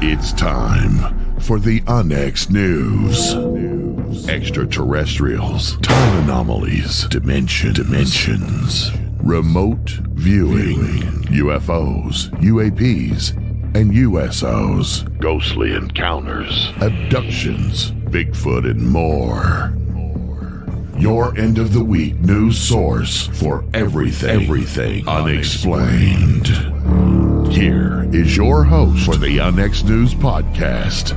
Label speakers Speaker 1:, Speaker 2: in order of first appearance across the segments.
Speaker 1: It's time for the Unexplained News. Extraterrestrials, time anomalies, dimensions, remote viewing, UFOs, UAPs, and USOs, ghostly encounters, abductions, Bigfoot, and more. Your end of the week news source for everything unexplained. Here is your host for the Unexplained News podcast,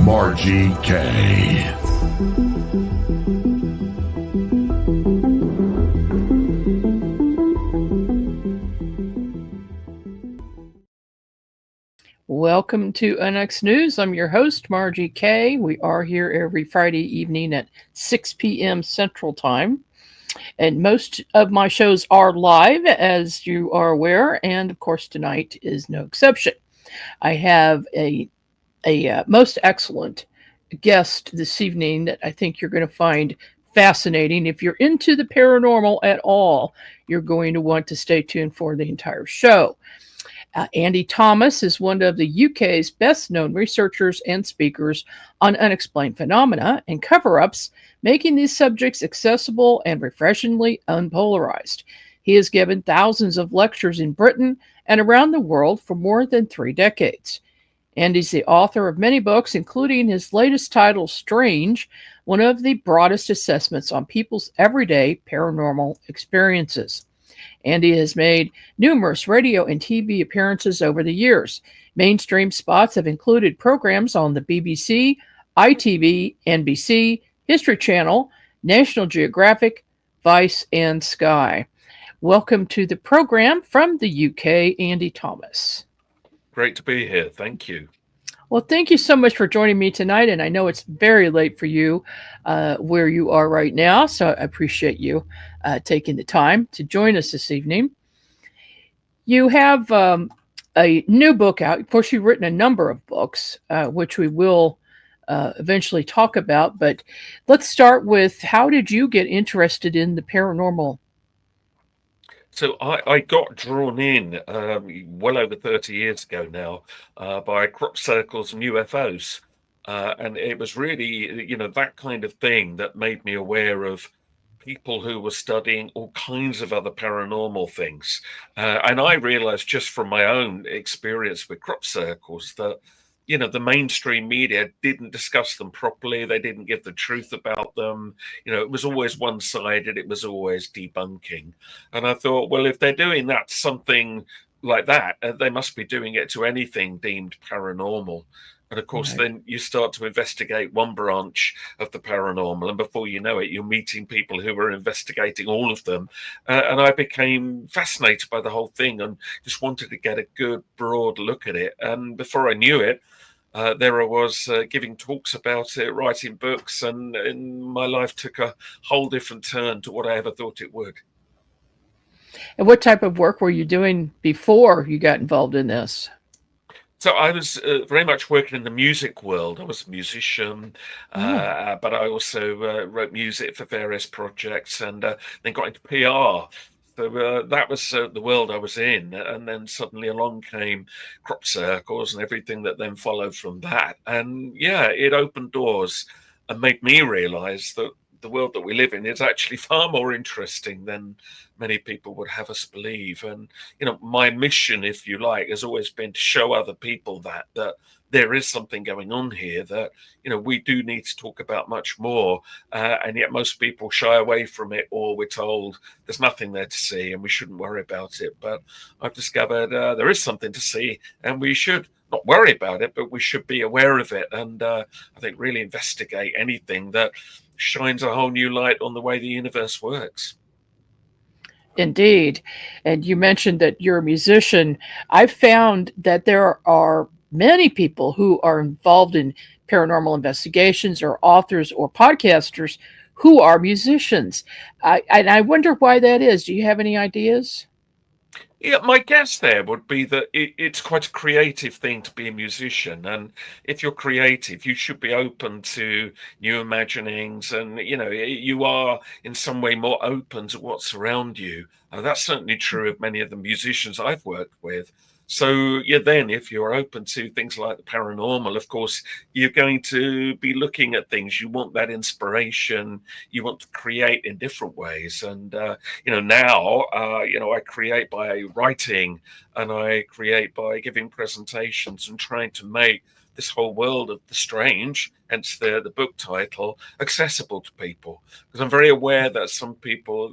Speaker 1: Margie K.
Speaker 2: Welcome to Unexplained News. I'm your host, Margie K. We are here every Friday evening at 6 p.m. Central Time. And most of my shows are live, as you are aware, and of course tonight is no exception. I have a most excellent guest this evening that I think you're going to find fascinating. If you're into the paranormal at all, you're going to want to stay tuned for the entire show. Andy Thomas is one of the UK's best-known researchers and speakers on unexplained phenomena and cover-ups, making these subjects accessible and refreshingly unpolarized. He has given thousands of lectures in Britain and around the world for more than 3 decades. Andy's the author of many books, including his latest title, Strange, one of the broadest assessments on people's everyday paranormal experiences. Andy has made numerous radio and TV appearances over the years. Mainstream spots have included programs on the BBC, ITV, NBC, History Channel, National Geographic, Vice, and Sky. Welcome to the program from the UK, Andy Thomas.
Speaker 3: Great to be here. Thank you.
Speaker 2: Well, thank you so much for joining me tonight. And I know it's very late for you where you are right now. So I appreciate you taking the time to join us this evening. You have a new book out. Of course, you've written a number of books, which we will eventually talk about. But let's start with, how did you get interested in the paranormal?
Speaker 3: So I got drawn in well over 30 years ago now by crop circles and UFOs. And it was really, that kind of thing that made me aware of people who were studying all kinds of other paranormal things. And I realized just from my own experience with crop circles that, the mainstream media didn't discuss them properly. They didn't give the truth about them. It was always one-sided. It was always debunking. And I thought, well, if they're doing that, something like that, they must be doing it to anything deemed paranormal. And of course, Then you start to investigate one branch of the paranormal, and before you know it, you're meeting people who are investigating all of them. And I became fascinated by the whole thing and just wanted to get a good, broad look at it. And before I knew it, there I was giving talks about it, writing books, and my life took a whole different turn to what I ever thought it would.
Speaker 2: And what type of work were you doing before you got involved in this?
Speaker 3: So I was very much working in the music world. I was a musician, but I also wrote music for various projects, and then got into PR. So that was the world I was in. And then suddenly along came crop circles and everything that then followed from that. And yeah, it opened doors and made me realize that the world that we live in is actually far more interesting than many people would have us believe. And, my mission, if you like, has always been to show other people that there is something going on here that, we do need to talk about much more. And yet most people shy away from it, or we're told there's nothing there to see and we shouldn't worry about it. But I've discovered there is something to see, and we should not worry about it, but we should be aware of it. And I think really investigate anything that shines a whole new light on the way the universe works.
Speaker 2: Indeed. And you mentioned that you're a musician. I've found that there are many people who are involved in paranormal investigations, or authors or podcasters who are musicians. I wonder why that is. Do you have any ideas?
Speaker 3: Yeah, my guess there would be that it's quite a creative thing to be a musician, and if you're creative, you should be open to new imaginings, and you are in some way more open to what's around you. That's certainly true of many of the musicians I've worked with. So yeah, then if you're open to things like the paranormal, of course, you're going to be looking at things. You want that inspiration. You want to create in different ways, and now, I create by writing, and I create by giving presentations and trying to make this whole world of the strange, hence the book title, accessible to people. Because I'm very aware that some people,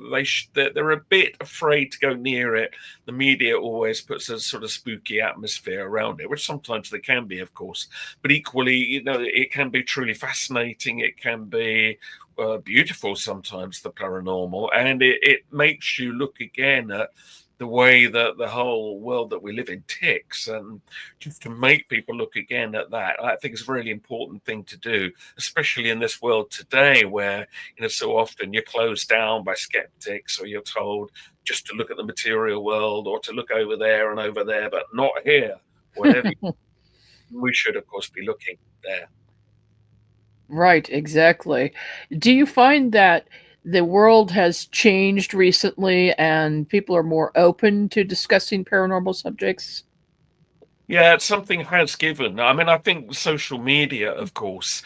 Speaker 3: they're a bit afraid to go near it. The media always puts a sort of spooky atmosphere around it, which sometimes they can be, of course. But equally, it can be truly fascinating. It can be beautiful sometimes, the paranormal, and it makes you look again at the way that the whole world that we live in ticks, and just to make people look again at that, I think it's a really important thing to do, especially in this world today where so often you're closed down by skeptics, or you're told just to look at the material world or to look over there and over there, but not here. Whatever, we should of course be looking there.
Speaker 2: Right, exactly. Do you find that the world has changed recently and people are more open to discussing paranormal subjects?
Speaker 3: Yeah, something has given. I mean, I think social media, of course,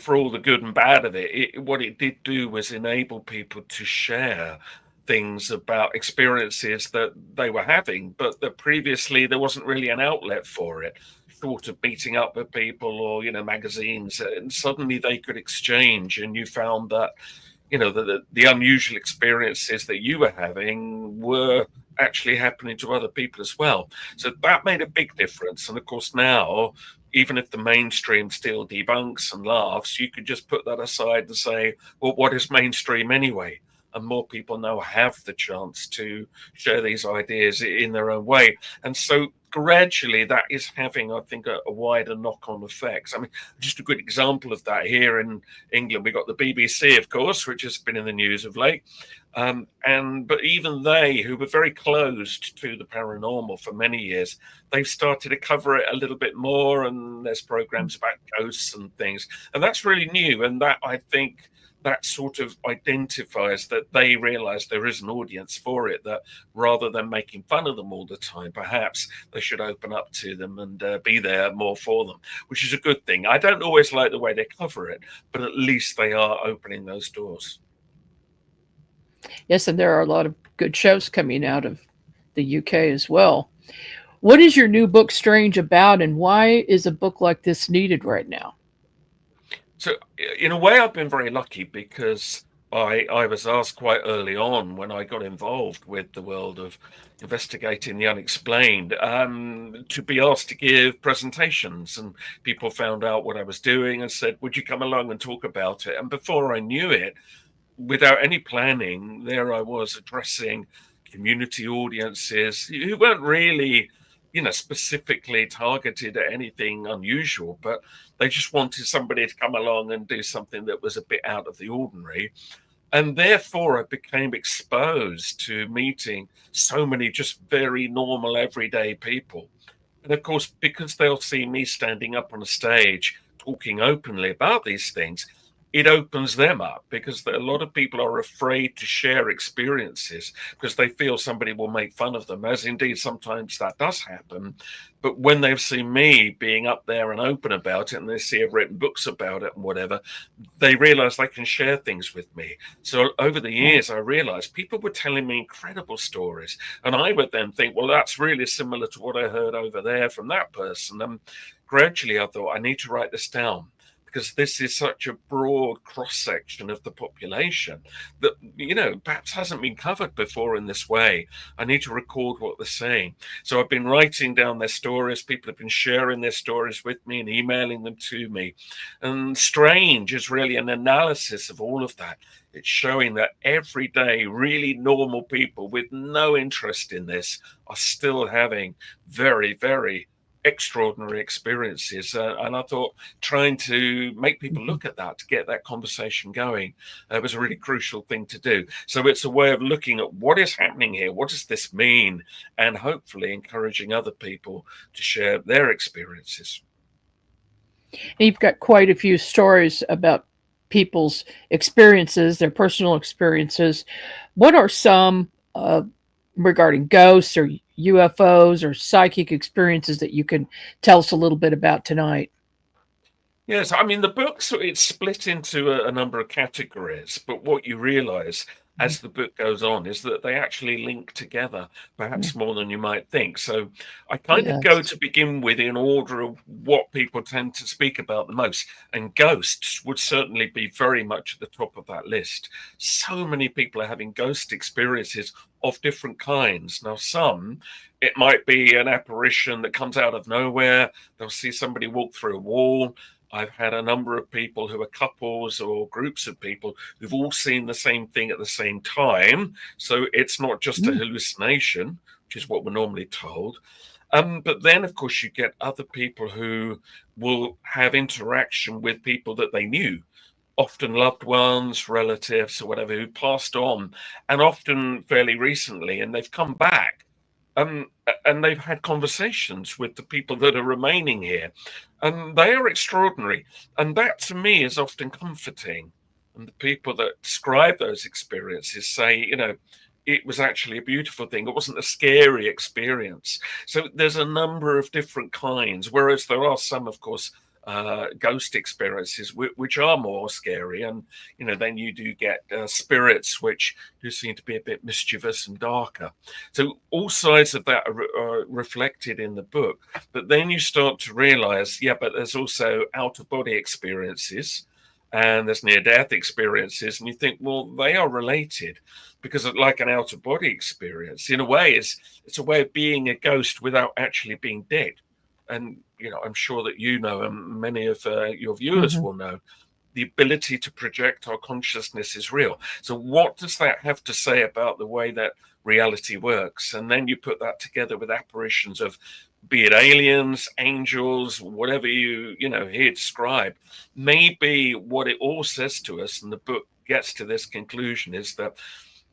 Speaker 3: for all the good and bad of it, what it did do was enable people to share things about experiences that they were having, but that previously there wasn't really an outlet for it. Short of meeting up with people or, magazines, and suddenly they could exchange, and you found that the unusual experiences that you were having were actually happening to other people as well. So that made a big difference. And of course, now, even if the mainstream still debunks and laughs, you could just put that aside and say, well, what is mainstream anyway? And more people now have the chance to share these ideas in their own way. And so gradually that is having, I think, a wider knock-on effects. I mean, just a good example of that here in England, we got the BBC, of course, which has been in the news of late. But even they, who were very closed to the paranormal for many years, they've started to cover it a little bit more, and there's programs about ghosts and things, and that's really new. And that, I think, that sort of identifies that they realize there is an audience for it, that rather than making fun of them all the time, perhaps they should open up to them and be there more for them, which is a good thing. I don't always like the way they cover it, but at least they are opening those doors.
Speaker 2: Yes, and there are a lot of good shows coming out of the UK as well. What is your new book Strange about, and why is a book like this needed right now?
Speaker 3: So, in a way, I've been very lucky because I was asked quite early on when I got involved with the world of investigating the unexplained, to be asked to give presentations. And people found out what I was doing and said, would you come along and talk about it? And before I knew it, without any planning, there I was addressing community audiences who weren't really, specifically targeted at anything unusual, but they just wanted somebody to come along and do something that was a bit out of the ordinary. And therefore, I became exposed to meeting so many just very normal, everyday people. And of course, because they'll see me standing up on a stage talking openly about these things, it opens them up, because a lot of people are afraid to share experiences because they feel somebody will make fun of them, as indeed sometimes that does happen. But when they've seen me being up there and open about it, and they see I've written books about it and whatever, they realize they can share things with me. So over the years, I realized people were telling me incredible stories, and I would then think, well, that's really similar to what I heard over there from that person. And gradually I thought, I need to write this down, because this is such a broad cross section of the population that, perhaps hasn't been covered before in this way. I need to record what they're saying. So I've been writing down their stories. People have been sharing their stories with me and emailing them to me. And Strange is really an analysis of all of that. It's showing that everyday, really normal people with no interest in this are still having very, very extraordinary experiences. And I thought trying to make people look at that, to get that conversation going, was a really crucial thing to do. So it's a way of looking at what is happening here, what does this mean, and hopefully encouraging other people to share their experiences.
Speaker 2: You've got quite a few stories about people's experiences, their personal experiences. What are some regarding ghosts or UFOs or psychic experiences that you can tell us a little bit about tonight?
Speaker 3: Yes, I mean, the book, so it's split into a number of categories, but what you realize as the book goes on is that they actually link together, perhaps more than you might think. So I kind of go
Speaker 2: Yes.
Speaker 3: to begin with in order of what people tend to speak about the most. And ghosts would certainly be very much at the top of that list. So many people are having ghost experiences of different kinds. Now, some, it might be an apparition that comes out of nowhere. They'll see somebody walk through a wall. I've had a number of people who are couples or groups of people who've all seen the same thing at the same time. So it's not just a hallucination, which is what we're normally told. But then, of course, you get other people who will have interaction with people that they knew, often loved ones, relatives, or whatever, who passed on, and often fairly recently, and they've come back. And they've had conversations with the people that are remaining here, and they are extraordinary. And that to me is often comforting. And the people that describe those experiences say, it was actually a beautiful thing. It wasn't a scary experience. So there's a number of different kinds, whereas there are some, of course, ghost experiences which are more scary, and then you do get spirits which do seem to be a bit mischievous and darker. So all sides of that are reflected in the book, but then you start to realize, but there's also out-of-body experiences and there's near-death experiences, and you think, well, they are related, because like an out-of-body experience in a way it's a way of being a ghost without actually being dead. And I'm sure that and many of your viewers will know, the ability to project our consciousness is real. So what does that have to say about the way that reality works? And then you put that together with apparitions of, be it aliens, angels, whatever you hear described. Maybe what it all says to us, and the book gets to this conclusion, is that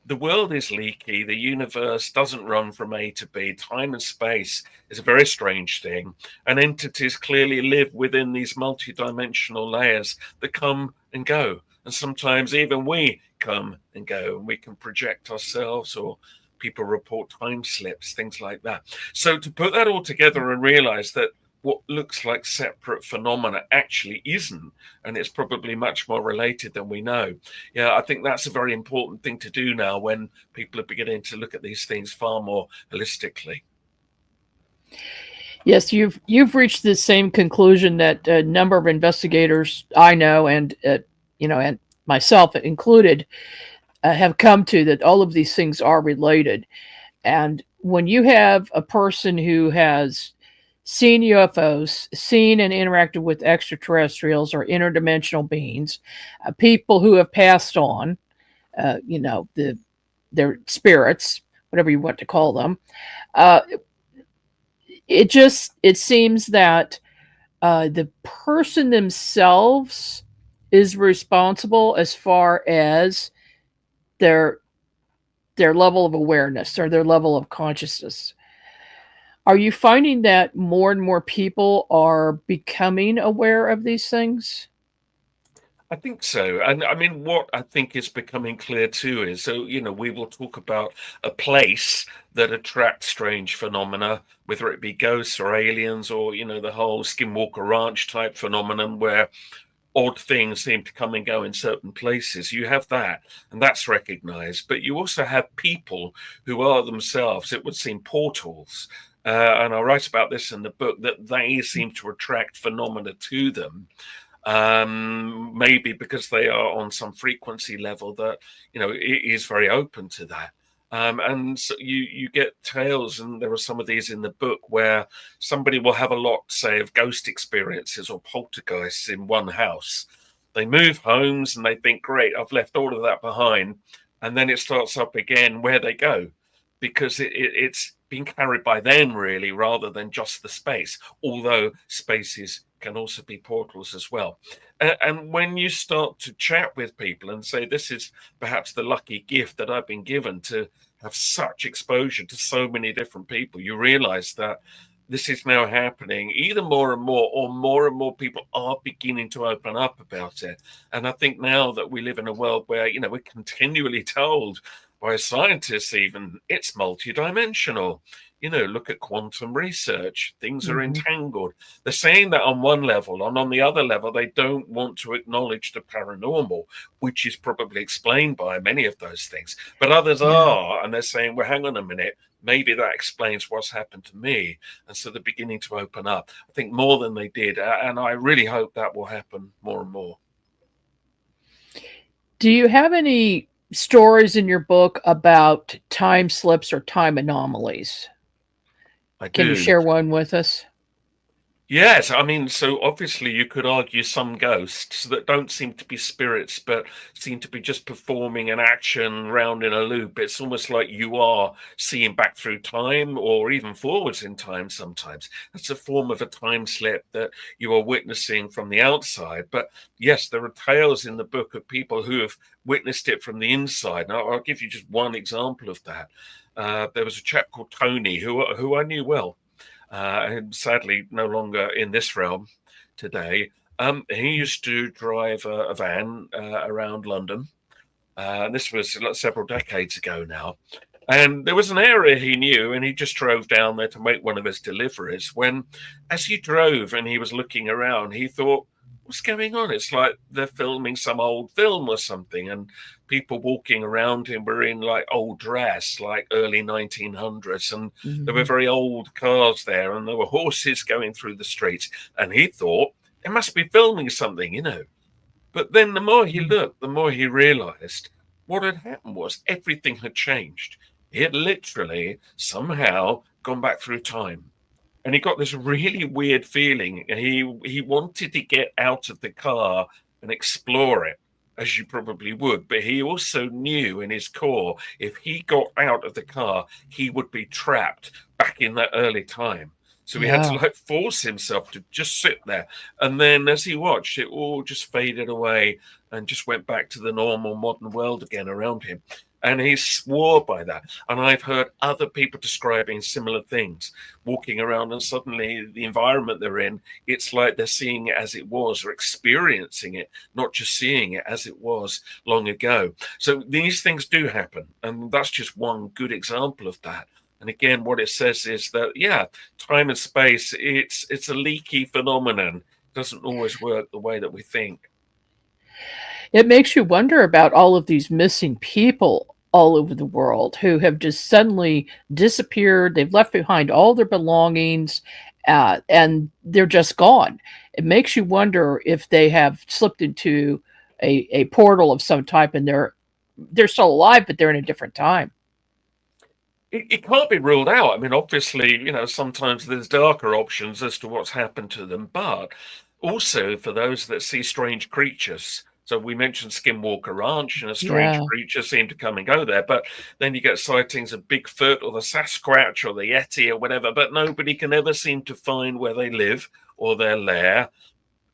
Speaker 3: the world is leaky. The universe doesn't run from A to B. Time and space is a very strange thing. And entities clearly live within these multidimensional layers that come and go. And sometimes even we come and go, and we can project ourselves, or people report time slips, things like that. So to put that all together and realize that what looks like separate phenomena actually isn't, and it's probably much more related than we know. I think that's a very important thing to do now when people are beginning to look at these things far more holistically.
Speaker 2: Yes, you've reached the same conclusion that a number of investigators I know, and and myself included, have come to, that all of these things are related. And when you have a person who has seen UFOs, seen and interacted with extraterrestrials or interdimensional beings, people who have passed on, their spirits, whatever you want to call them, it seems that the person themselves is responsible as far as their level of awareness or their level of consciousness. Are you finding that more and more people are becoming aware of these things?
Speaker 3: I think so. And I mean, what I think is becoming clear too is, so, we will talk about a place that attracts strange phenomena, whether it be ghosts or aliens, or, the whole Skinwalker Ranch type phenomenon where odd things seem to come and go in certain places. You have that, and that's recognized. But you also have people who are themselves, it would seem, portals. And I write about this in the book, that they seem to attract phenomena to them. Maybe because they are on some frequency level that, it is very open to that. And so you get tales, and there are some of these in the book, where somebody will have a lot, say, of ghost experiences or poltergeists in one house. They move homes and they think, great, I've left all of that behind. And then it starts up again where they go, because being carried by them, really, rather than just the space, although spaces can also be portals as well. And when you start to chat with people and say, this is perhaps the lucky gift that I've been given to have such exposure to so many different people, you realize that this is now happening either more and more, or more and more people are beginning to open up about it. And I think now that we live in a world where, we're continually told by scientists even, it's multidimensional. Look at quantum research. Things are entangled. They're saying that on one level, and on the other level, they don't want to acknowledge the paranormal, which is probably explained by many of those things. But others are, and they're saying, well, hang on a minute, maybe that explains what's happened to me. And so they're beginning to open up, I think, more than they did. And I really hope that will happen more and more.
Speaker 2: Do you have any stories in your book about time slips or time anomalies? Can you share one with us?
Speaker 3: Yes, I mean, so obviously you could argue some ghosts that don't seem to be spirits, but seem to be just performing an action round in a loop. It's almost like you are seeing back through time, or even forwards in time sometimes. That's a form of a time slip that you are witnessing from the outside. But yes, there are tales in the book of people who have witnessed it from the inside. Now, I'll give you just one example of that. There was a chap called Tony who I knew well. And sadly no longer in this realm today. He used to drive a van around London. This was several decades ago now. And there was an area he knew, and he just drove down there to make one of his deliveries. When, as he drove and he was looking around, he thought, what's going on? It's like they're filming some old film or something. And people walking around him were in like old dress, like early 1900s. And there were very old cars there, and there were horses going through the streets. And he thought, they must be filming something. But then the more he looked, the more he realized what had happened was everything had changed. He had literally somehow gone back through time. And he got this really weird feeling. He wanted to get out of the car and explore it, as you probably would. But he also knew in his core, if he got out of the car, he would be trapped back in that early time. So he had to force himself to just sit there. And then as he watched, it all just faded away and just went back to the normal modern world again around him. And he swore by that. And I've heard other people describing similar things, walking around, and suddenly the environment they're in, it's like they're seeing it as it was, or experiencing it, not just seeing it as it was long ago. So these things do happen. And that's just one good example of that. And again, what it says is that, time and space, it's a leaky phenomenon. It doesn't always work the way that we think.
Speaker 2: It makes you wonder about all of these missing people all over the world who have just suddenly disappeared. They've left behind all their belongings, and they're just gone. It makes you wonder if they have slipped into a portal of some type, and they're still alive, but they're in a different time.
Speaker 3: It can't be ruled out. I mean, obviously, sometimes there's darker options as to what's happened to them, but also for those that see strange creatures. So we mentioned Skinwalker Ranch, and a strange creature seemed to come and go there. But then you get sightings of Bigfoot or the Sasquatch or the Yeti or whatever, but nobody can ever seem to find where they live or their lair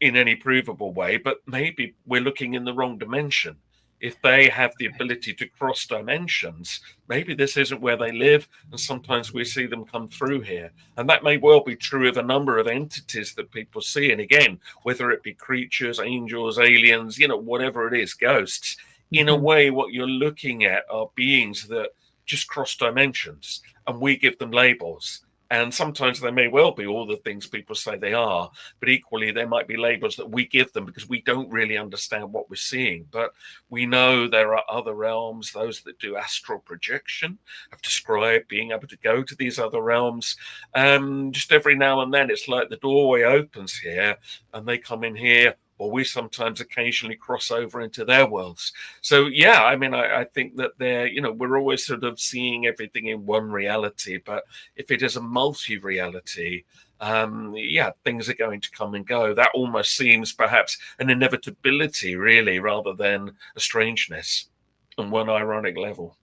Speaker 3: in any provable way. But maybe we're looking in the wrong dimension. If they have the ability to cross dimensions, maybe this isn't where they live, and sometimes we see them come through here. And that may well be true of a number of entities that people see. And again, whether it be creatures, angels, aliens, whatever it is, ghosts, in a way, what you're looking at are beings that just cross dimensions, and we give them labels. And sometimes they may well be all the things people say they are, but equally there might be labels that we give them because we don't really understand what we're seeing. But we know there are other realms. Those that do astral projection have described being able to go to these other realms. Just every now and then, it's like the doorway opens here and they come in here, or we sometimes occasionally cross over into their worlds. So, I mean, I think that we're always sort of seeing everything in one reality, but if it is a multi-reality, things are going to come and go. That almost seems perhaps an inevitability, really, rather than a strangeness on one ironic level.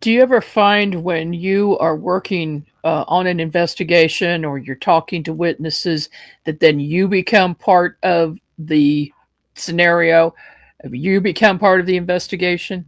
Speaker 2: Do you ever find when you are working on an investigation or you're talking to witnesses that then you become part of the scenario? You become part of the investigation?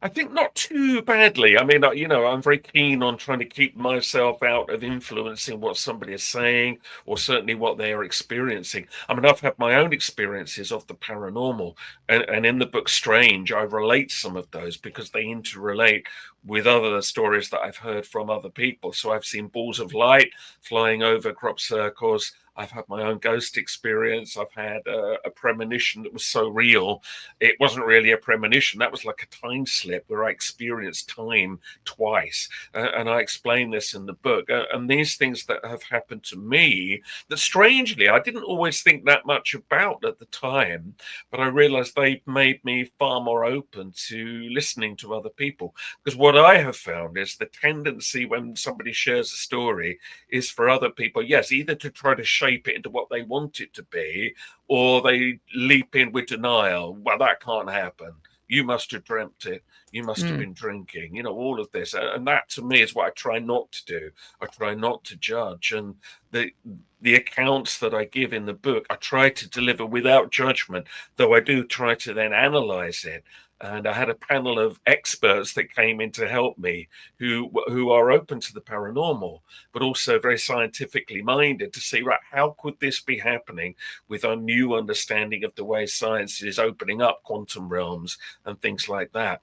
Speaker 3: I think not too badly. I mean, I'm very keen on trying to keep myself out of influencing what somebody is saying, or certainly what they are experiencing. I mean, I've had my own experiences of the paranormal, and in the book Strange, I relate some of those because they interrelate with other stories that I've heard from other people. So I've seen balls of light flying over crop circles. I've had my own ghost experience. I've had a premonition that was so real. It wasn't really a premonition. That was like a time slip where I experienced time twice. And I explain this in the book. And these things that have happened to me, that strangely, I didn't always think that much about at the time, but I realized they've made me far more open to listening to other people. Because what I have found is the tendency when somebody shares a story is for other people, yes, either to try to shape it into what they want it to be, or they leap in with denial. Well, that can't happen. You must have dreamt it. You must have been drinking, all of this. And that to me is what I try not to do. I try not to judge. And the accounts that I give in the book, I try to deliver without judgment, though I do try to then analyze it. And I had a panel of experts that came in to help me who are open to the paranormal, but also very scientifically minded to see, right, how could this be happening with our new understanding of the way science is opening up quantum realms and things like that.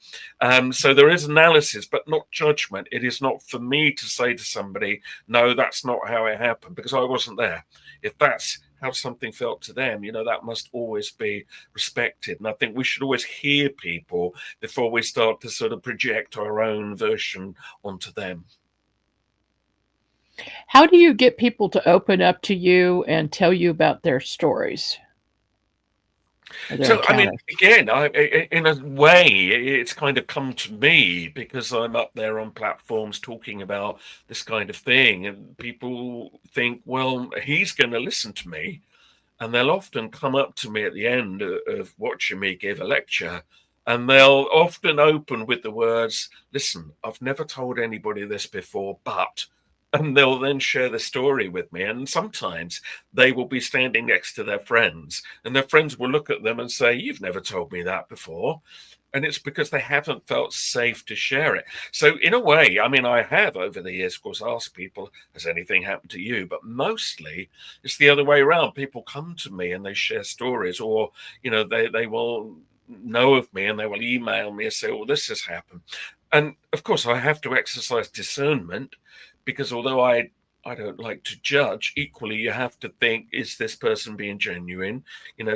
Speaker 3: So there is analysis, but not judgment. It is not for me to say to somebody, no, that's not how it happened, because I wasn't there. If that's how something felt to them, that must always be respected. And I think we should always hear people before we start to sort of project our own version onto them.
Speaker 2: How do you get people to open up to you and tell you about their stories or their
Speaker 3: So, I mean,
Speaker 2: encounters?
Speaker 3: again, in a way, it's kind of come to me because I'm up there on platforms talking about this kind of thing. And people think, well, he's going to listen to me. And they'll often come up to me at the end of watching me give a lecture, and they'll often open with the words, listen, I've never told anybody this before, but, and they'll then share the story with me. And sometimes they will be standing next to their friends, and their friends will look at them and say, you've never told me that before. And it's because they haven't felt safe to share it. So in a way, I mean, I have over the years, of course, asked people, has anything happened to you? But mostly it's the other way around. People come to me and they share stories, or, they will know of me and they will email me and say, well, this has happened. And of course, I have to exercise discernment, because although I don't like to judge, equally, you have to think, is this person being genuine?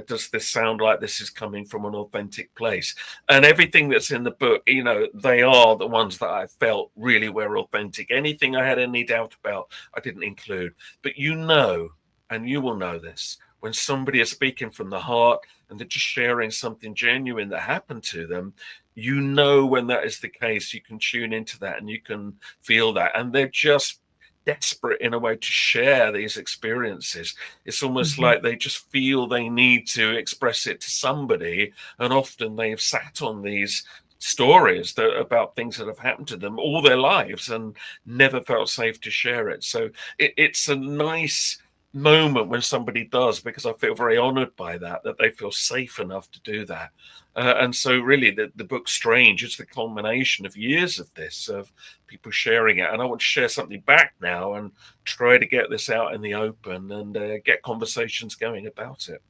Speaker 3: Does this sound like this is coming from an authentic place? And everything that's in the book, they are the ones that I felt really were authentic. Anything I had any doubt about, I didn't include. But and you will know this, when somebody is speaking from the heart and they're just sharing something genuine that happened to them, when that is the case, you can tune into that and you can feel that. And they're just desperate in a way to share these experiences. It's almost like they just feel they need to express it to somebody, and often they've sat on these stories about things that have happened to them all their lives and never felt safe to share it. So it's a nice moment when somebody does, because I feel very honored by that they feel safe enough to do that. And so really the book Strange is the culmination of years of this, of people sharing it. And I want to share something back now and try to get this out in the open and get conversations going about it.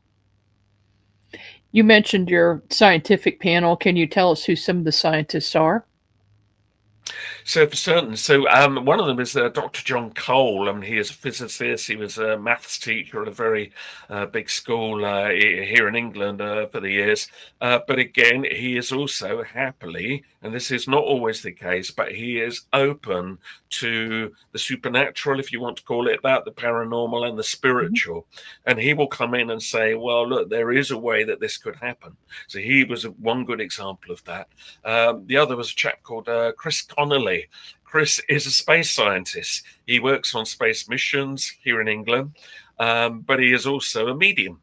Speaker 2: You mentioned your scientific panel. Can you tell us who some of the scientists are?
Speaker 3: So for certain, one of them is Dr. John Cole. I mean, he is a physicist. He was a maths teacher at a very big school here in England for the years. But again, he is also happily, and this is not always the case, but he is open to the supernatural, if you want to call it that, the paranormal and the spiritual. And he will come in and say, well, look, there is a way that this could happen. So he was one good example of that. The other was a chap called Chris Connolly. Chris is a space scientist. He works on space missions here in England, but he is also a medium.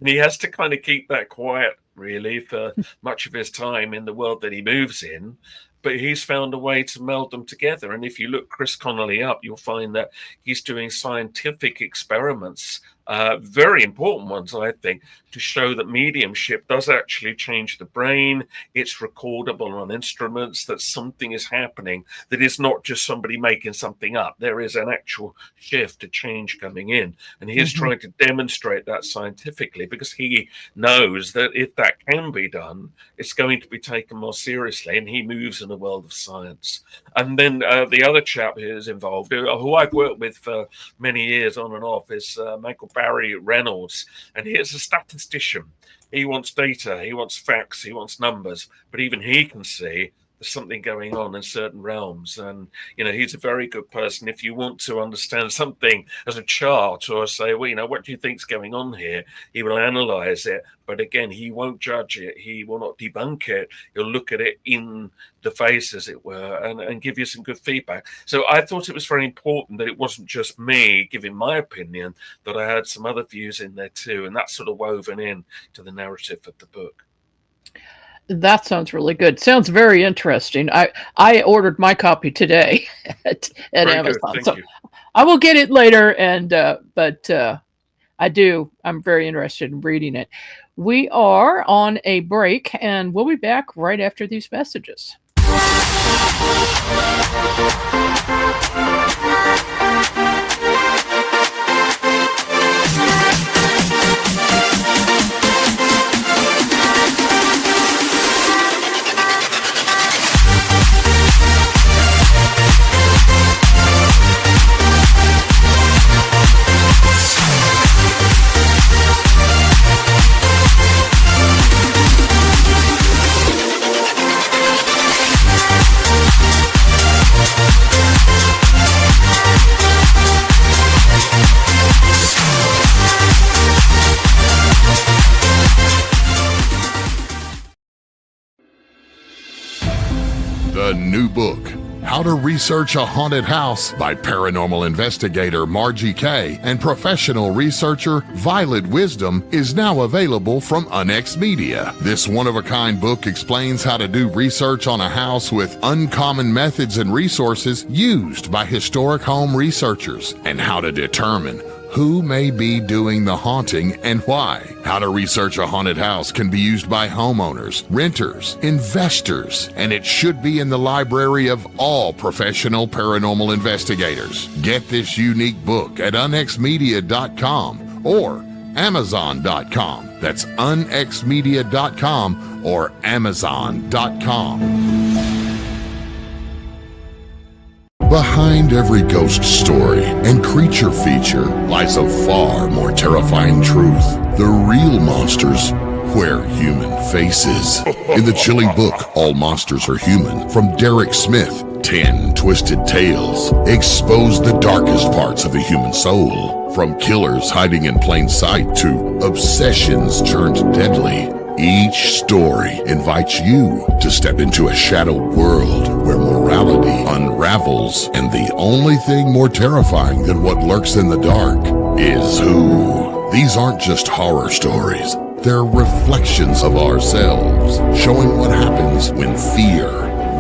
Speaker 3: And he has to kind of keep that quiet, really, for much of his time in the world that he moves in. but he's found a way to meld them together. And if you look Chris Connolly up, you'll find that he's doing scientific experiments, very important ones, I think, to show that mediumship does actually change the brain. It's recordable on instruments, that something is happening, that is not just somebody making something up. There is an actual shift, a change coming in. And he's trying to demonstrate that scientifically, because he knows that if that can be done, it's going to be taken more seriously. And he moves in the world of science. And then the other chap who is involved, who I've worked with for many years on and off, is Michael Barry Reynolds. And he is a statistician. He wants data, he wants facts, he wants numbers, but even he can see there's something going on in certain realms. And, you know, he's a very good person. If you want to understand something as a chart, or say, well, you know, what do you think's going on here? He will analyze it. But again, he won't judge it. He will not debunk it. He'll look at it in the face, as it were, and give you some good feedback. So I thought it was very important that it wasn't just me giving my opinion, that I had some other views in there too. And that's sort of woven in to the narrative of the book.
Speaker 2: That sounds really good. Sounds very interesting. I ordered my copy today at Amazon, so you. I will get it later. And but I'm very interested in reading it. We are on a break, and we'll be back right after these messages.
Speaker 1: The new book, How to Research a Haunted House by paranormal investigator Margie Kay and professional researcher Violet Wisdom, is now available from Unex Media. This one-of-a-kind book explains how to do research on a house with uncommon methods and resources used by historic home researchers, and how to determine who may be doing the haunting and why. How to Research a Haunted House can be used by homeowners, renters, investors, and it should be in the library of all professional paranormal investigators. Get this unique book at unexmedia.com or amazon.com. That's unexmedia.com or amazon.com. Behind every ghost story and creature feature lies a far more terrifying truth. The real monsters wear human faces. In the chilling book, All Monsters Are Human, from Derek Smith, 10 Twisted Tales expose the darkest parts of the human soul. From killers hiding in plain sight to obsessions turned deadly. Each story invites you to step into a shadowed world where morality unravels, and the only thing more terrifying than what lurks in the dark is who. These aren't just horror stories. They're reflections of ourselves, showing what happens when fear,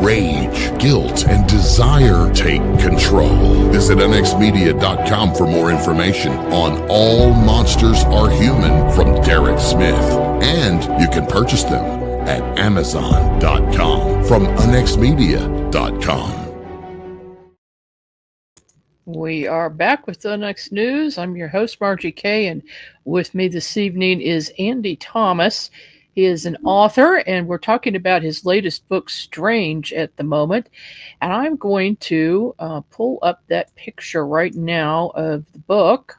Speaker 1: rage, guilt, and desire take control. Visit unexmedia.com for more information on All Monsters Are Human from Derek Smith. And you can purchase them at amazon.com from unexmedia.com.
Speaker 2: We are back with the next news. I'm your host, Margie Kay, and with me this evening is Andy Thomas. He is an author, and we're talking about his latest book, Strange, at the moment. And I'm going to pull up that picture right now of the book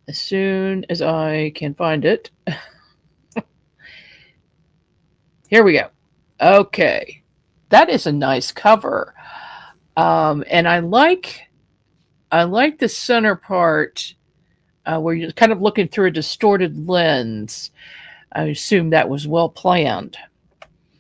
Speaker 2: as soon as I can find it. Here we go. Okay. That is a nice cover. And I like the center part where you're kind of looking through a distorted lens. I assume that was well planned.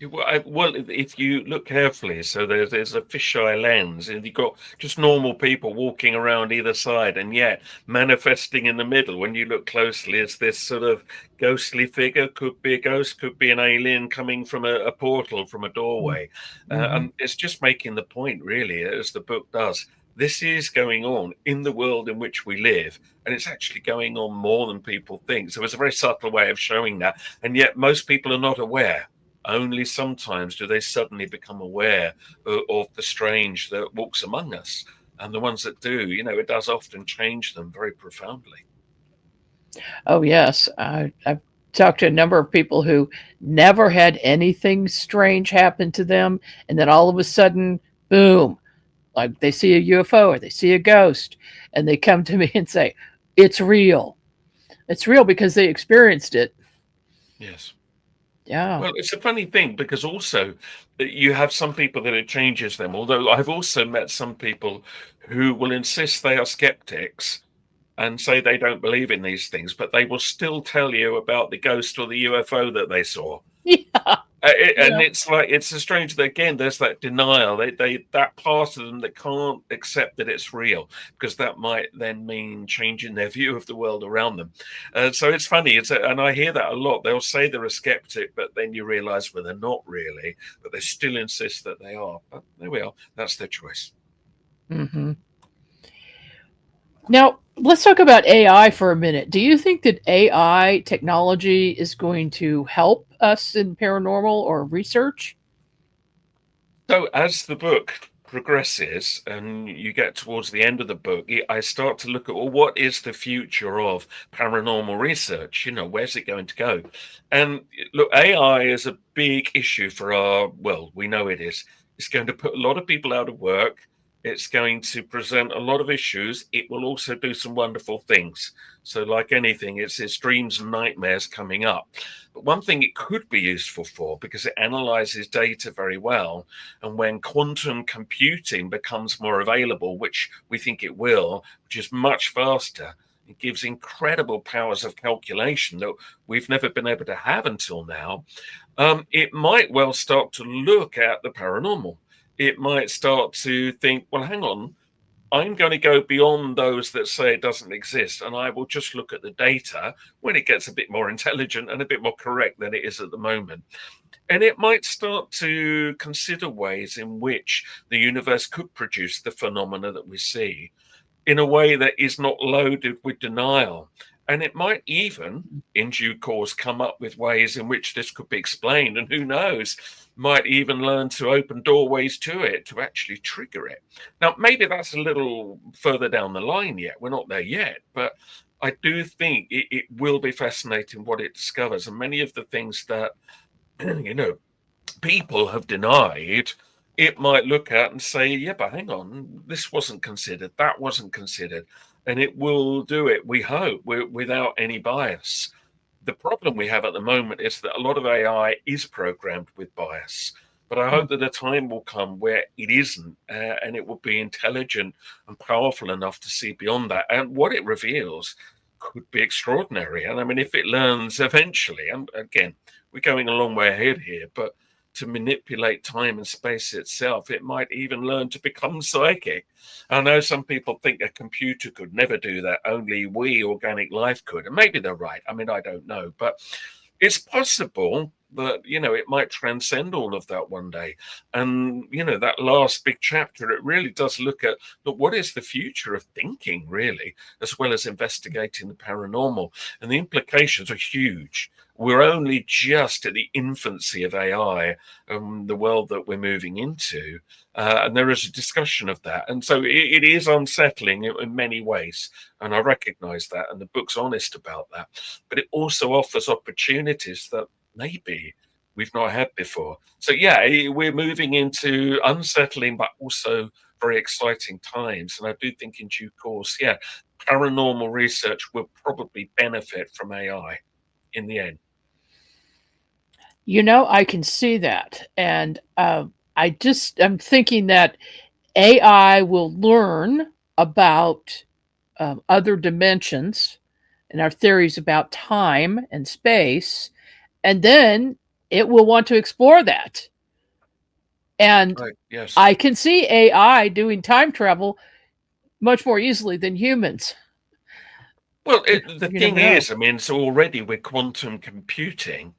Speaker 3: Well, if you look carefully, so there's a fisheye lens, and you've got just normal people walking around either side, and yet manifesting in the middle. When you look closely, it's this sort of ghostly figure. Could be a ghost, could be an alien coming from a portal, from a doorway,
Speaker 2: Mm-hmm.
Speaker 3: and it's just making the point, really, as the book does. This is going on in the world in which we live, and it's actually going on more than people think. So it's a very subtle way of showing that, and yet most people are not aware. Only sometimes do they suddenly become aware of the strange that walks among us. And the ones that do, it does often change them very profoundly.
Speaker 2: Oh, yes. I've talked to a number of people who never had anything strange happen to them. And then all of a sudden, boom, like they see a UFO or they see a ghost. And they come to me and say, it's real. It's real because they experienced it.
Speaker 3: Yes.
Speaker 2: Yeah.
Speaker 3: Well, it's a funny thing because also you have some people that it changes them. Although I've also met some people who will insist they are skeptics and say they don't believe in these things, but they will still tell you about the ghost or the UFO that they saw.
Speaker 2: Yeah.
Speaker 3: And
Speaker 2: Yeah.
Speaker 3: it's like it's a strange that again there's that denial. They that part of them that can't accept that it's real because that might then mean changing their view of the world around them. So it's funny. And I hear that a lot. They'll say they're a skeptic, but then you realise well they're not really, but they still insist that they are. But there we are. That's their choice.
Speaker 2: Mm-hmm. Now, let's talk about AI for a minute. Do you think that AI technology is going to help us in paranormal or research?
Speaker 3: So as the book progresses and you get towards the end of the book, I start to look at, well, what is the future of paranormal research? Where's it going to go? And look, AI is a big issue for our world. We know it is. It's going to put a lot of people out of work. It's going to present a lot of issues. It will also do some wonderful things. So, like anything, it's its dreams and nightmares coming up. But one thing it could be useful for, because it analyzes data very well, and when quantum computing becomes more available, which we think it will, which is much faster, it gives incredible powers of calculation that we've never been able to have until now. It might well start to look at the paranormal. It might start to think, well, hang on, I'm going to go beyond those that say it doesn't exist, and I will just look at the data when it gets a bit more intelligent and a bit more correct than it is at the moment. And it might start to consider ways in which the universe could produce the phenomena that we see in a way that is not loaded with denial. And it might even, in due course, come up with ways in which this could be explained. And who knows, might even learn to open doorways to it to actually trigger it. Now, maybe that's a little further down the line yet. We're not there yet. But I do think it will be fascinating what it discovers. And many of the things that, people have denied, it might look at and say, yeah, but hang on, this wasn't considered, that wasn't considered. And it will do it, we hope, without any bias. The problem we have at the moment is that a lot of AI is programmed with bias. But I hope that a time will come where it isn't, and it will be intelligent and powerful enough to see beyond that. And what it reveals could be extraordinary. And I mean, if it learns eventually, and again, we're going a long way ahead here, but to manipulate time and space itself, it might even learn to become psychic. I know some people think a computer could never do that, only we, organic life, could. And maybe they're right. I mean, I don't know. But it's possible that, it might transcend all of that one day. And, that last big chapter, it really does look at, look, what is the future of thinking, really, as well as investigating the paranormal? And the implications are huge. We're only just at the infancy of AI, the world that we're moving into. And there is a discussion of that. And so it is unsettling in many ways. And I recognize that. And the book's honest about that. But it also offers opportunities that maybe we've not had before. So, yeah, we're moving into unsettling, but also very exciting times. And I do think in due course, yeah, paranormal research will probably benefit from AI in the end.
Speaker 2: I can see that. And I'm thinking that AI will learn about other dimensions and our theories about time and space. And then it will want to explore that. And
Speaker 3: Right. Yes.
Speaker 2: I can see AI doing time travel much more easily than humans.
Speaker 3: Well, the
Speaker 2: You
Speaker 3: thing
Speaker 2: never know.
Speaker 3: is, I mean, so already with quantum computing,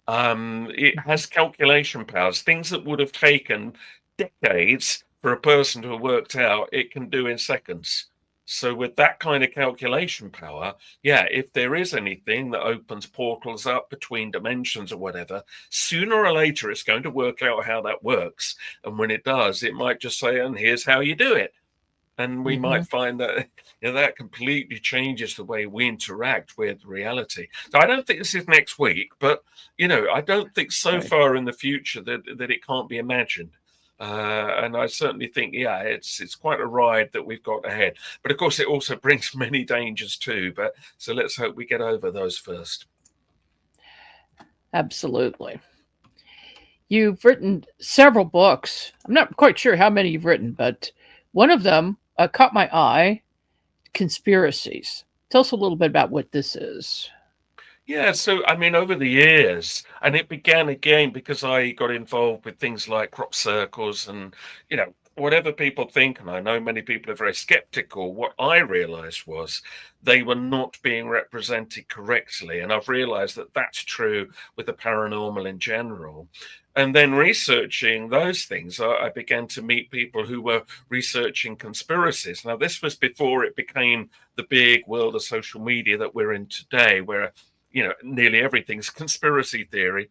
Speaker 3: it has calculation powers, things that would have taken decades for a person to have worked out, it can do in seconds. So with that kind of calculation power, yeah, if there is anything that opens portals up between dimensions or whatever, sooner or later it's going to work out how that works. And when it does, it might just say, and here's how you do it. And we might find that that completely changes the way we interact with reality. So I don't think this is next week, but I don't think so far in the future that it can't be imagined. And I certainly think, yeah, it's quite a ride that we've got ahead. But of course, it also brings many dangers too. But so let's hope we get over those first.
Speaker 2: Absolutely. You've written several books. I'm not quite sure how many you've written, but one of them caught my eye, Conspiracies. Tell us a little bit about what this is.
Speaker 3: Yeah, so I mean, over the years, and it began again because I got involved with things like crop circles and, whatever people think, and I know many people are very skeptical, what I realized was they were not being represented correctly. And I've realized that that's true with the paranormal in general. And then researching those things, I began to meet people who were researching conspiracies. Now, this was before it became the big world of social media that we're in today, where nearly everything's conspiracy theory.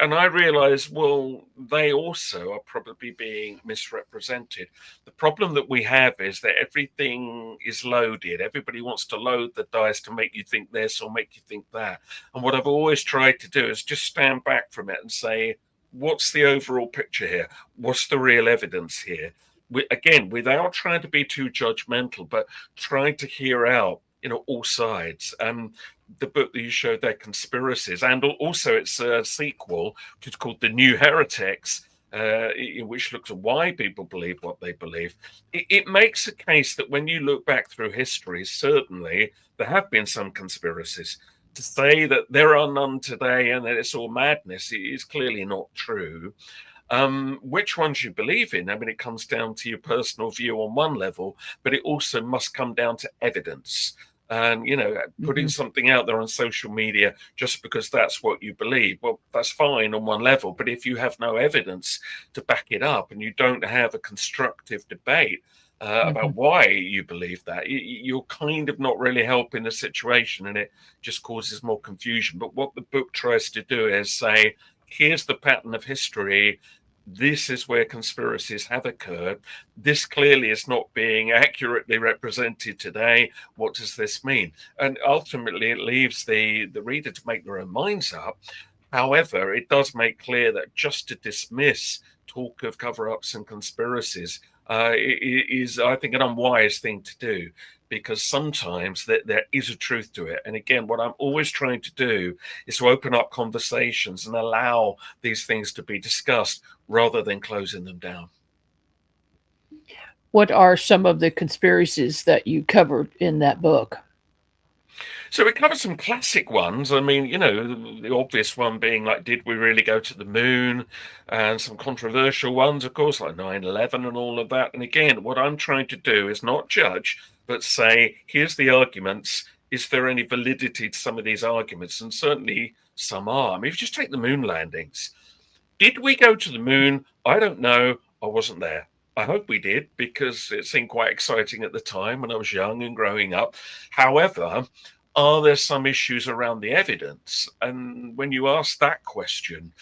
Speaker 3: And I realized, well, they also are probably being misrepresented. The problem that we have is that everything is loaded. Everybody wants to load the dice to make you think this or make you think that. And what I've always tried to do is just stand back from it and say, what's the overall picture here? What's the real evidence here? Again, without trying to be too judgmental, but trying to hear out all sides. The book that you showed there, Conspiracies, and also it's a sequel, which is called The New Heretics, which looks at why people believe what they believe. It makes a case that when you look back through history, certainly there have been some conspiracies. To say that there are none today and that it's all madness is clearly not true. Which ones you believe in, I mean, it comes down to your personal view on one level, but it also must come down to evidence. And putting something out there on social media just because that's what you believe, well, that's fine on one level, but if you have no evidence to back it up and you don't have a constructive debate about why you believe that, you're kind of not really helping the situation, and it just causes more confusion. But what the book tries to do is say, here's the pattern of history. This is where conspiracies have occurred. This clearly is not being accurately represented today. What does this mean? And ultimately, it leaves the reader to make their own minds up. However, it does make clear that just to dismiss talk of cover-ups and conspiracies is, I think, an unwise thing to do, because sometimes there is a truth to it. And again, what I'm always trying to do is to open up conversations and allow these things to be discussed rather than closing them down.
Speaker 2: What are some of the conspiracies that you covered in that book?
Speaker 3: So we covered some classic ones. I mean, the obvious one being like, did we really go to the moon? And some controversial ones, of course, like 9/11 and all of that. And again, what I'm trying to do is not judge, but say, here's the arguments. Is there any validity to some of these arguments? And certainly some are. I mean, if you just take the moon landings, did we go to the moon? I don't know. I wasn't there. I hope we did, because it seemed quite exciting at the time when I was young and growing up. However, are there some issues around the evidence? And when you ask that question,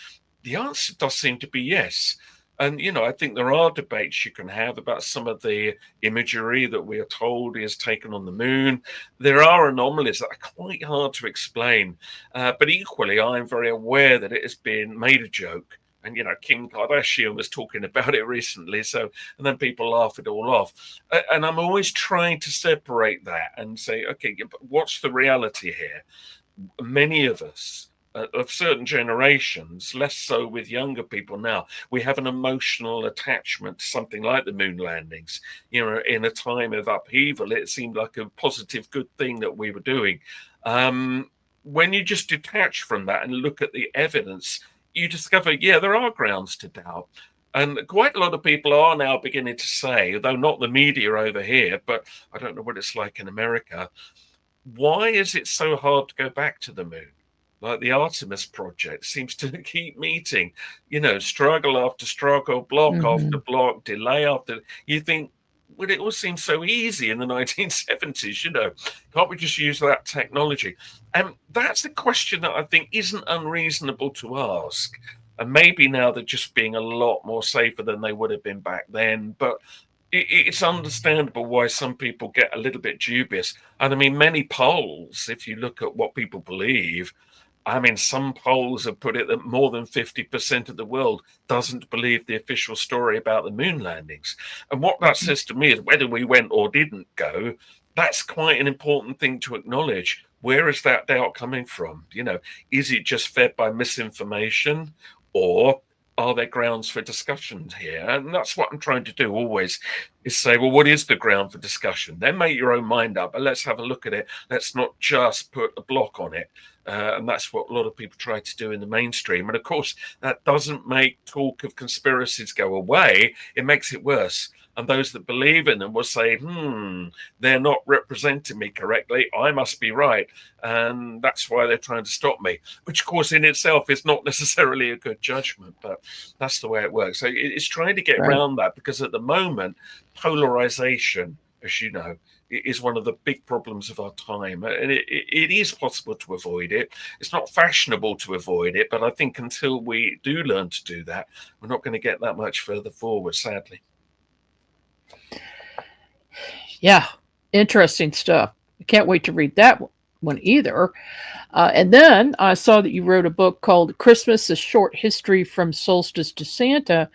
Speaker 3: the answer does seem to be yes. And, I think there are debates you can have about some of the imagery that we are told is taken on the moon. There are anomalies that are quite hard to explain. But equally, I'm very aware that it has been made a joke. And, Kim Kardashian was talking about it recently. And then people laugh it all off. And I'm always trying to separate that and say, okay, but what's the reality here? Many of us of certain generations, less so with younger people now, we have an emotional attachment to something like the moon landings. In a time of upheaval, it seemed like a positive, good thing that we were doing. when you just detach from that and look at the evidence, you discover, yeah, there are grounds to doubt. And quite a lot of people are now beginning to say, though not the media over here, but I don't know what it's like in America, why is it so hard to go back to the moon? Like the Artemis project seems to keep meeting, struggle after struggle, block after block, delay after. You think, well, it all seems so easy in the 1970s, can't we just use that technology? And that's the question that I think isn't unreasonable to ask. And maybe now they're just being a lot more safer than they would have been back then. But it's understandable why some people get a little bit dubious. And I mean, many polls, if you look at what people believe, I mean, some polls have put it that more than 50% of the world doesn't believe the official story about the moon landings. And what that says to me is whether we went or didn't go, that's quite an important thing to acknowledge. Where is that doubt coming from? Is it just fed by misinformation, or are there grounds for discussion here? And that's what I'm trying to do always, is say, well, what is the ground for discussion? Then make your own mind up, but let's have a look at it. Let's not just put a block on it. And that's what a lot of people try to do in the mainstream. And of course, that doesn't make talk of conspiracies go away. It makes it worse. And those that believe in them will say, they're not representing me correctly. I must be right. And that's why they're trying to stop me, which, of course, in itself is not necessarily a good judgment, but that's the way it works. So it's trying to get around that, because at the moment, polarization, as you know, is one of the big problems of our time. And it is possible to avoid it. It's not fashionable to avoid it, but I think until we do learn to do that, we're not going to get that much further forward, sadly.
Speaker 2: Yeah, interesting stuff. I can't wait to read that one either. And then I saw that you wrote a book called Christmas, A Short History from Solstice to Santa,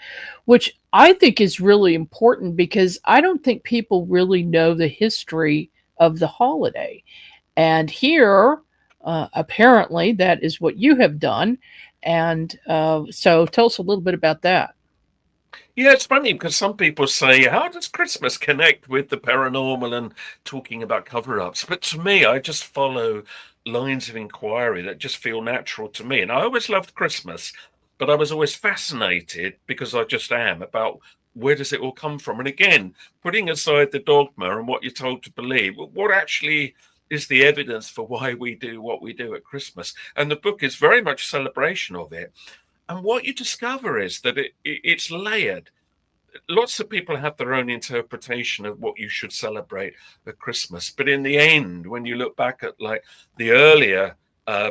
Speaker 2: which I think is really important because I don't think people really know the history of the holiday. And here, apparently, that is what you have done. And so tell us a little bit about that.
Speaker 3: Yeah, it's funny because some people say, how does Christmas connect with the paranormal and talking about cover-ups? But to me, I just follow lines of inquiry that just feel natural to me. And I always loved Christmas, but I was always fascinated, because I just am, about where does it all come from? And again, putting aside the dogma and what you're told to believe, what actually is the evidence for why we do what we do at Christmas? And the book is very much celebration of it. And what you discover is that it's layered. Lots of people have their own interpretation of what you should celebrate at Christmas. But in the end, when you look back at like the earlier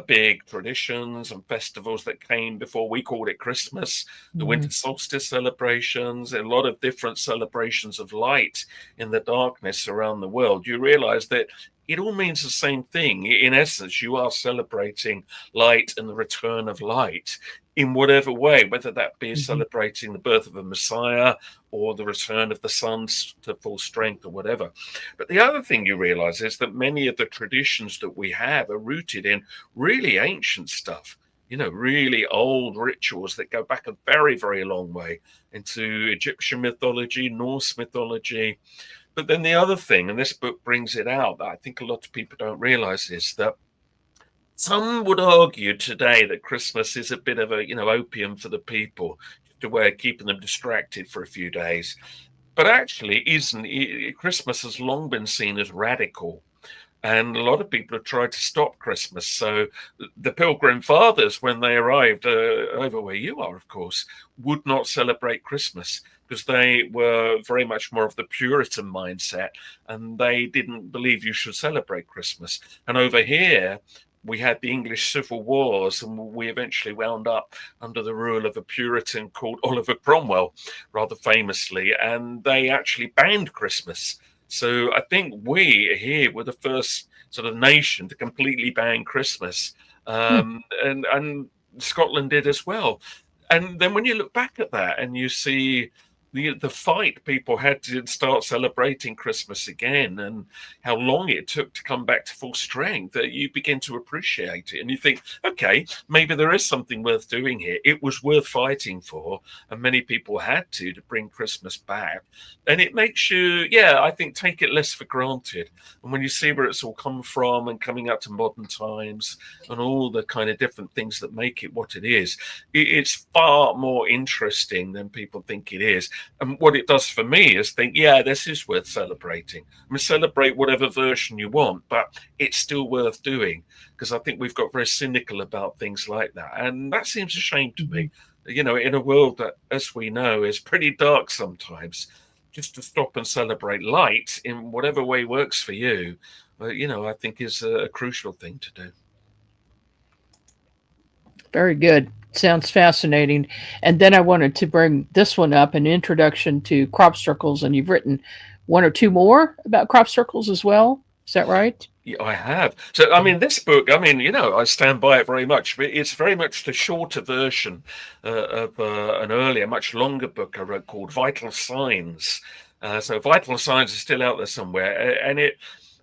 Speaker 3: big traditions and festivals that came before we called it Christmas, the winter solstice celebrations, a lot of different celebrations of light in the darkness around the world, you realize that it all means the same thing. In essence, you are celebrating light and the return of light in whatever way, whether that be celebrating the birth of a Messiah or the return of the sun to full strength or whatever. But the other thing you realize is that many of the traditions that we have are rooted in really ancient stuff, really old rituals that go back a very, very long way into Egyptian mythology, Norse mythology. But then the other thing, and this book brings it out, that I think a lot of people don't realize, is that some would argue today that Christmas is a bit of a, opium for the people, just a way of keeping them distracted for a few days. But actually, Christmas has long been seen as radical. And a lot of people have tried to stop Christmas. So the Pilgrim Fathers, when they arrived over where you are, of course, would not celebrate Christmas because they were very much more of the Puritan mindset, and they didn't believe you should celebrate Christmas. And over here, we had the English Civil Wars, and we eventually wound up under the rule of a Puritan called Oliver Cromwell, rather famously, and they actually banned Christmas. So I think we here were the first sort of nation to completely ban Christmas, and Scotland did as well. And then when you look back at that and you see the fight people had to start celebrating Christmas again, and how long it took to come back to full strength, that you begin to appreciate it, and you think, okay, maybe there is something worth doing here. It was worth fighting for, and many people had to bring Christmas back. And it makes you, I think, take it less for granted. And when you see where it's all come from and coming up to modern times and all the kind of different things that make it what it is, it's far more interesting than people think it is. And what it does for me is think, this is worth celebrating. I mean, celebrate whatever version you want, but it's still worth doing, because I think we've got very cynical about things like that. And that seems a shame to me, in a world that, as we know, is pretty dark sometimes. Just to stop and celebrate light in whatever way works for you, I think is a crucial thing to do.
Speaker 2: Very good. Sounds fascinating. And then I wanted to bring this one up, an introduction to crop circles, and you've written one or two more about crop circles as well. Is that right?
Speaker 3: Yeah, I have. So, I mean, this book, I stand by it very much, but it's very much the shorter version of an earlier, much longer book I wrote called Vital Signs. So Vital Signs is still out there somewhere. And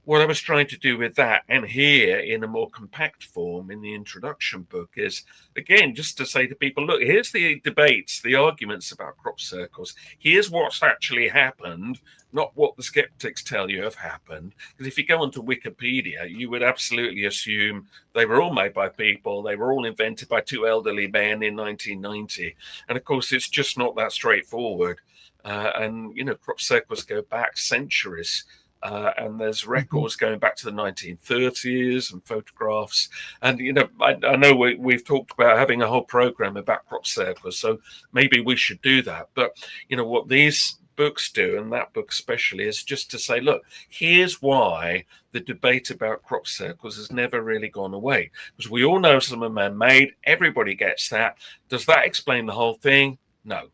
Speaker 3: what I was trying to do with that, and here in a more compact form in the introduction book, is, again, just to say to people, look, here's the debates, the arguments about crop circles. Here's what's actually happened, not what the skeptics tell you have happened. Because if you go onto Wikipedia, you would absolutely assume they were all made by people. They were all invented by two elderly men in 1990. And of course, it's just not that straightforward. And crop circles go back centuries. And there's records going back to the 1930s and photographs. And, I know we've talked about having a whole program about crop circles, so maybe we should do that. But, what these books do, and that book especially, is just to say, look, here's why the debate about crop circles has never really gone away. Because we all know some are man-made. Everybody gets that. Does that explain the whole thing? No.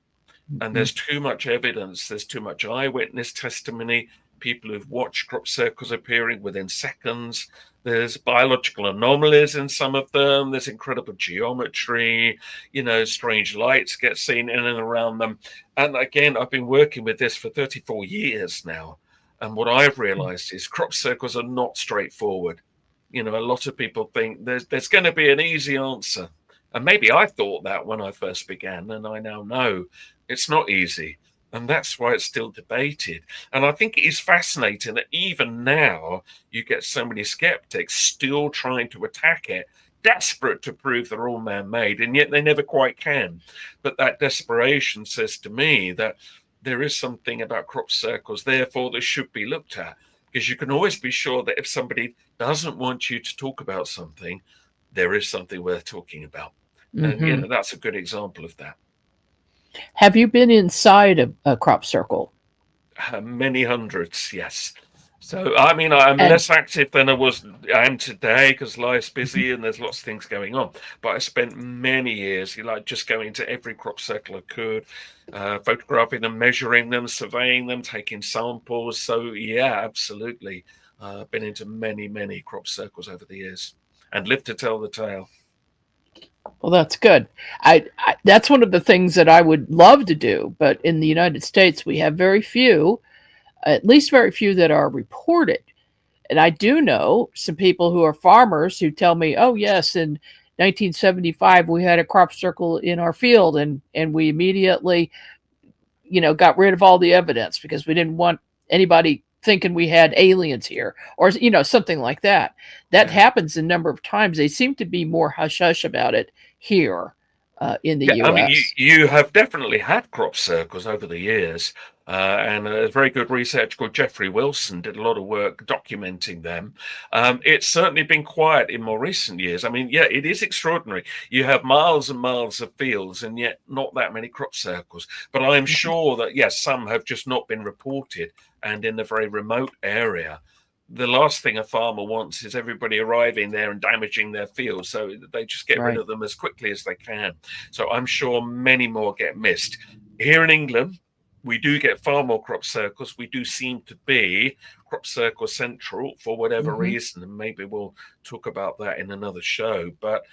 Speaker 3: And there's too much evidence. There's too much eyewitness testimony. People who've watched crop circles appearing within seconds. There's biological anomalies in some of them. There's incredible geometry. Strange lights get seen in and around them. And again, I've been working with this for 34 years now. And what I've realized is crop circles are not straightforward. A lot of people think there's going to be an easy answer. And maybe I thought that when I first began, and I now know it's not easy. And that's why it's still debated. And I think it is fascinating that even now you get so many skeptics still trying to attack it, desperate to prove they're all man-made, and yet they never quite can. But that desperation says to me that there is something about crop circles, therefore, that should be looked at. Because you can always be sure that if somebody doesn't want you to talk about something, there is something worth talking about. And, that's a good example of that.
Speaker 2: Have you been inside a crop circle?
Speaker 3: Many hundreds, yes. So, I'm less active than I am today, because life's busy and there's lots of things going on. But I spent many years, just going to every crop circle I could, photographing them, measuring them, surveying them, taking samples. So, yeah, absolutely. I've been into many, many crop circles over the years and lived to tell the tale.
Speaker 2: Well, that's good. That's one of the things that I would love to do, but in the United States, we have very few, at least very few that are reported. And I do know some people who are farmers who tell me, oh, yes, in 1975, we had a crop circle in our field, and we immediately, got rid of all the evidence because we didn't want anybody thinking we had aliens here, or something like that. That happens a number of times. They seem to be more hush-hush about it here in the US.
Speaker 3: You have definitely had crop circles over the years, and a very good researcher called Jeffrey Wilson did a lot of work documenting them. It's certainly been quiet in more recent years. It is extraordinary. You have miles and miles of fields, and yet not that many crop circles. But I'm sure that, yes, some have just not been reported, and in a very remote area. The last thing a farmer wants is everybody arriving there and damaging their fields, so they just get rid of them as quickly as they can. So I'm sure many more get missed. Here in England, we do get far more crop circles. We do seem to be crop circle central for whatever reason, and maybe we'll talk about that in another show. But,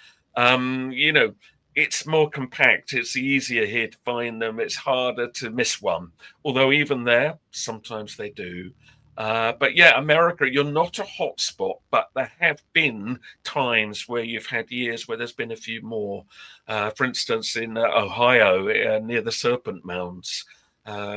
Speaker 3: it's more compact. It's easier here to find them. It's harder to miss one. Although even there, sometimes they do. But yeah, America, you're not a hotspot, but there have been times where you've had years where there's been a few more. For instance, in Ohio, near the Serpent Mounds,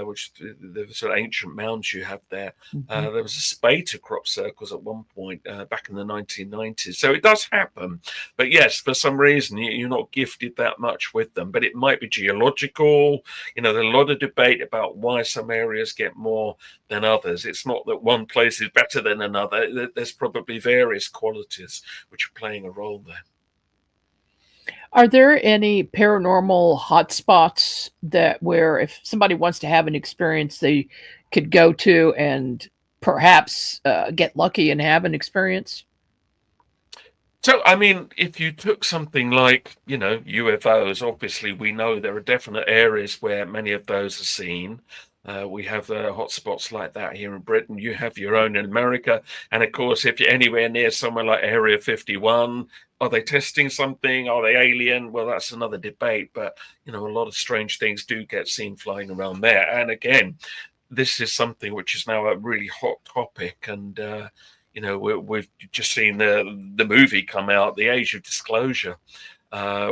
Speaker 3: which the sort of ancient mounds you have there. There was a spate of crop circles at one point back in the 1990s. So it does happen. But yes, for some reason, you're not gifted that much with them. But it might be geological. There's a lot of debate about why some areas get more than others. It's not that one place is better than another. There's probably various qualities which are playing a role there.
Speaker 2: Are there any paranormal hotspots where if somebody wants to have an experience, they could go to and perhaps get lucky and have an experience?
Speaker 3: So, I mean, if you took something like, UFOs, obviously we know there are definite areas where many of those are seen. We have hotspots like that here in Britain. You have your own in America. And of course, if you're anywhere near somewhere like Area 51, are they testing something? Are they alien? Well, that's another debate. But, a lot of strange things do get seen flying around there. And again, this is something which is now a really hot topic. And, we've just seen the movie come out, The Age of Disclosure,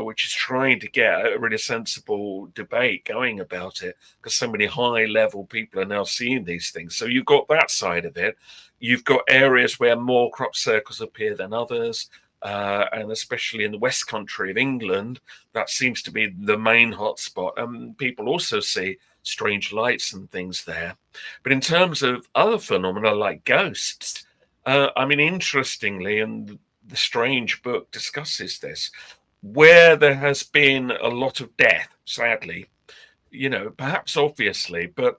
Speaker 3: which is trying to get a really sensible debate going about it, because so many high-level people are now seeing these things. So you've got that side of it. You've got areas where more crop circles appear than others, and especially in the West Country of England, that seems to be the main hotspot. And people also see strange lights and things there. But in terms of other phenomena like ghosts, interestingly, and the Strange book discusses this, where there has been a lot of death, sadly, perhaps obviously, but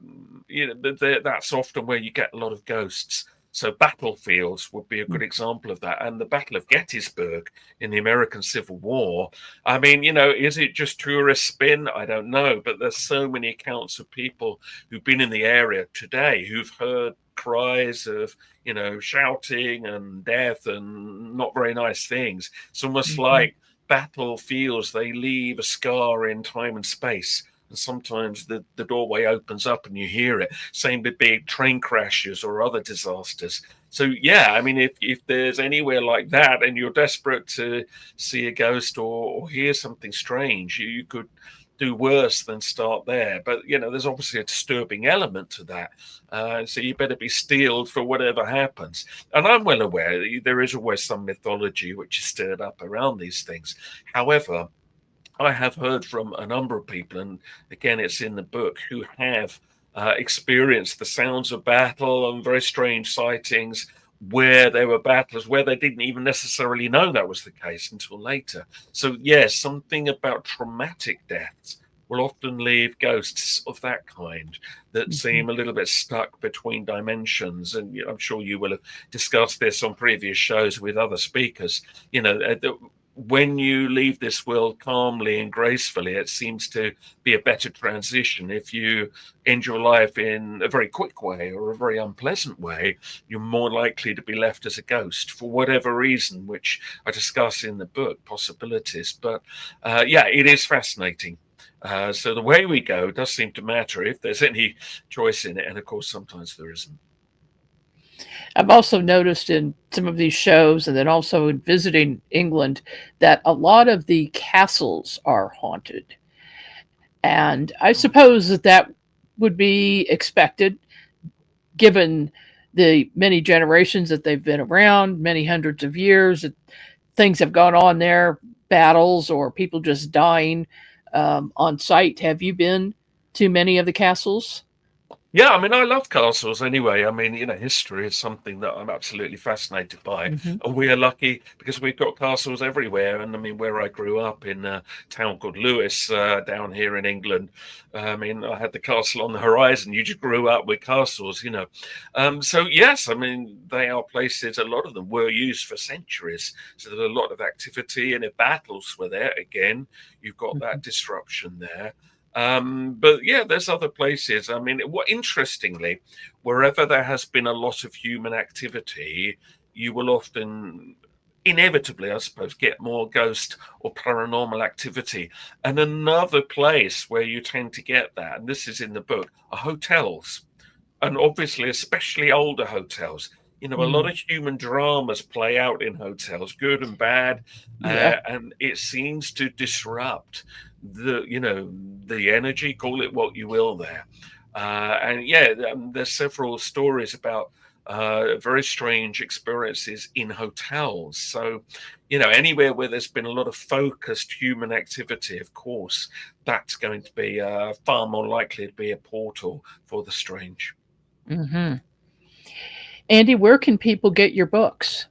Speaker 3: that's often where you get a lot of ghosts. So battlefields would be a good example of that. And the Battle of Gettysburg in the American Civil War, is it just tourist spin? I don't know. But there's so many accounts of people who've been in the area today who've heard cries of, shouting and death and not very nice things. It's almost like battlefields, they leave a scar in time and space. And sometimes the doorway opens up and you hear it. Same with big train crashes or other disasters. So, yeah, if there's anywhere like that and you're desperate to see a ghost or hear something strange, you could do worse than start there. But, there's obviously a disturbing element to that. So you better be steeled for whatever happens. And I'm well aware there is always some mythology which is stirred up around these things. However, I have heard from a number of people, and again, it's in the book, who have experienced the sounds of battle and very strange sightings where there were battles where they didn't even necessarily know that was the case until later. So, yes, something about traumatic deaths will often leave ghosts of that kind that seem a little bit stuck between dimensions. And I'm sure you will have discussed this on previous shows with other speakers. When you leave this world calmly and gracefully, it seems to be a better transition. If you end your life in a very quick way or a very unpleasant way, you're more likely to be left as a ghost for whatever reason, which I discuss in the book, Possibilities. But it is fascinating. So the way we go does seem to matter if there's any choice in it. And of course, sometimes there isn't.
Speaker 2: I've also noticed in some of these shows and then also in visiting England that a lot of the castles are haunted. And I suppose that would be expected given the many generations that they've been around, many hundreds of years, that things have gone on there, battles or people just dying on site. Have you been to many of the castles?
Speaker 3: Yeah, I love castles anyway. History is something that I'm absolutely fascinated by. And we are lucky because we've got castles everywhere. And where I grew up in a town called Lewes down here in England, I had the castle on the horizon. You just grew up with castles, So, yes, they are places, a lot of them were used for centuries. So there's a lot of activity. And if battles were there, again, you've got that disruption there. But yeah, there's other places. Interestingly, wherever there has been a lot of human activity, you will often inevitably, I suppose, get more ghost or paranormal activity. And another place where you tend to get that, and this is in the book, are hotels. And obviously, especially older hotels. You know, a lot of human dramas play out in hotels, good and bad,
Speaker 2: Yeah.
Speaker 3: and it seems to disrupt the energy, call it what you will there. And yeah, there's several stories about very strange experiences in hotels. So, anywhere where there's been a lot of focused human activity, of course, that's going to be far more likely to be a portal for the strange.
Speaker 2: Mm-hmm. Andy, where can people get your books?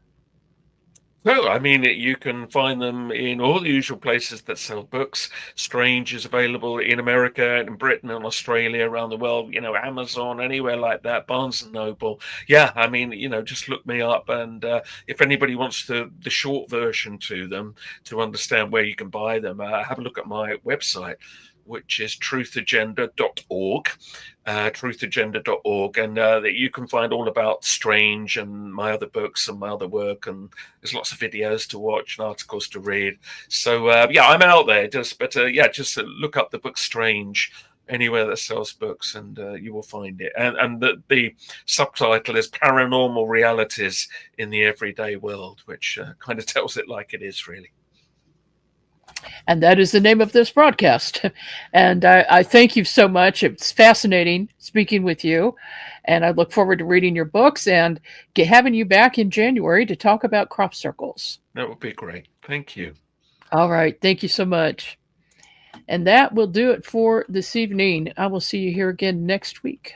Speaker 3: Well, I mean, you can find them in all the usual places that sell books. Strange is available in America and Britain and Australia, around the world, Amazon, anywhere like that, Barnes and Noble. Yeah, I mean, just look me up. And if anybody wants the short version to them to understand where you can buy them, have a look at my website, which is truthagenda.org. Truthagenda.org, and that you can find all about Strange and my other books and my other work, and there's lots of videos to watch and articles to read. So yeah, I'm out there. Just look up the book Strange anywhere that sells books, and you will find it. And the subtitle is Paranormal Realities in the Everyday World, which kind of tells it like it is, really.
Speaker 2: And that is the name of this broadcast. And I thank you so much. It's fascinating speaking with you. And I look forward to reading your books and having you back in January to talk about crop circles.
Speaker 3: That would be great. Thank you.
Speaker 2: All right. Thank you so much. And that will do it for this evening. I will see you here again next week.